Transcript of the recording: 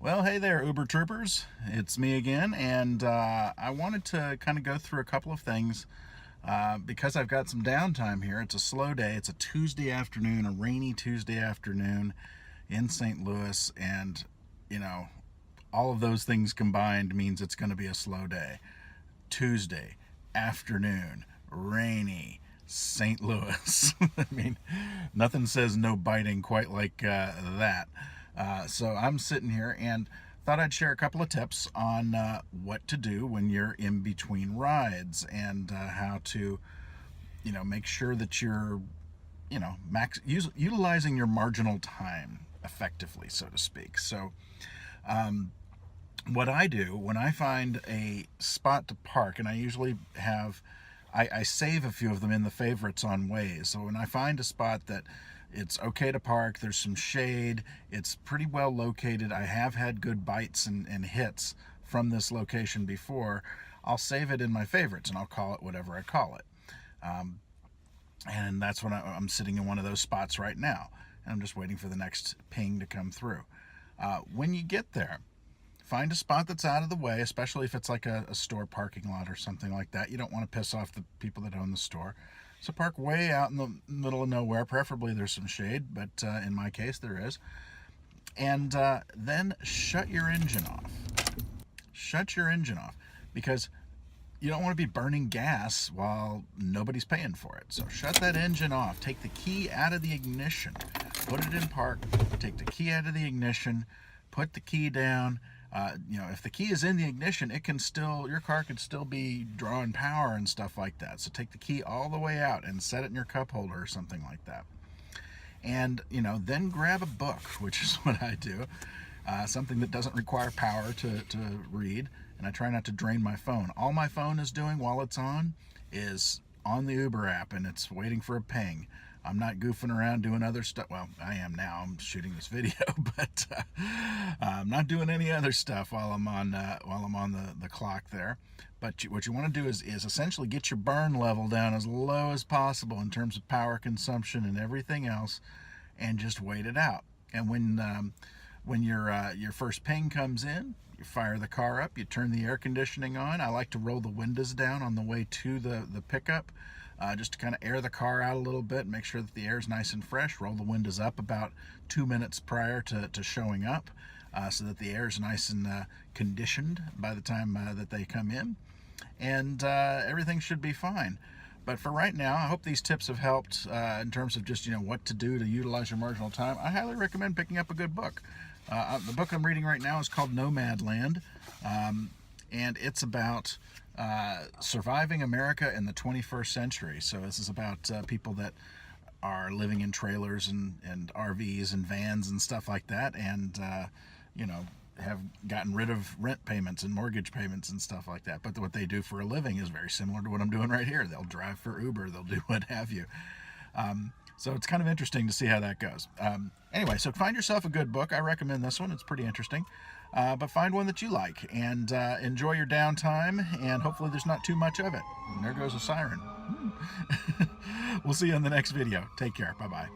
Well, hey there, Uber Troopers. It's me again, and I wanted to kind of go through a couple of things because I've got some downtime here. It's a slow day. It's a Tuesday afternoon, a rainy Tuesday afternoon in St. Louis, and you know, all of those things combined means it's going to be a slow day. Tuesday afternoon, rainy, St. Louis. I mean, nothing says no biting quite like that. So I'm sitting here and thought I'd share a couple of tips on what to do when you're in between rides and how to, make sure that you're, utilizing your marginal time effectively, so to speak. So, what I do when I find a spot to park, and I usually have, I save a few of them in the favorites on Waze. So when I find a spot that it's okay to park, there's some shade, it's pretty well located, I have had good bites and hits from this location before, I'll save it in my favorites and I'll call it whatever I call it. And that's when I'm sitting in one of those spots right now. And I'm just waiting for the next ping to come through. When you get there, find a spot that's out of the way, especially if it's like a store parking lot or something like that. You don't want to piss off the people that own the store. So park way out in the middle of nowhere. Preferably there's some shade, but in my case there is. And then shut your engine off. Shut your engine off because you don't want to be burning gas while nobody's paying for it. So shut that engine off. Take the key out of the ignition. Put it in park. Take the key out of the ignition. Put the key down. If the key is in the ignition, your car could still be drawing power and stuff like that. So take the key all the way out and set it in your cup holder or something like that. And, then grab a book, which is what I do. Something that doesn't require power to read. And I try not to drain my phone. All my phone is doing while it's on is on the Uber app, and it's waiting for a ping. I'm not goofing around doing other stuff. Well, I am now. I'm shooting this video, but I'm not doing any other stuff while I'm on the clock there. But what you want to do is essentially get your burn level down as low as possible in terms of power consumption and everything else, and just wait it out. And when your first ping comes in, you fire the car up. You turn the air conditioning on. I like to roll the windows down on the way to the pickup. Just to kind of air the car out a little bit, make sure that the air is nice and fresh. Roll the windows up about 2 minutes prior to showing up so that the air is nice and conditioned by the time that they come in. And everything should be fine. But for right now, I hope these tips have helped in terms of just, what to do to utilize your marginal time. I highly recommend picking up a good book. The book I'm reading right now is called Nomadland, and it's about surviving America in the 21st century. So this is about people that are living in trailers and RVs and vans and stuff like that, and have gotten rid of rent payments and mortgage payments and stuff like that. But what they do for a living is very similar to what I'm doing right here. They'll drive for Uber, they'll do what have you. So it's kind of interesting to see how that goes. Anyway, so find yourself a good book. I recommend this one. It's pretty interesting. But find one that you like and enjoy your downtime, and hopefully there's not too much of it. And there goes a siren. We'll see you in the next video. Take care. Bye-bye.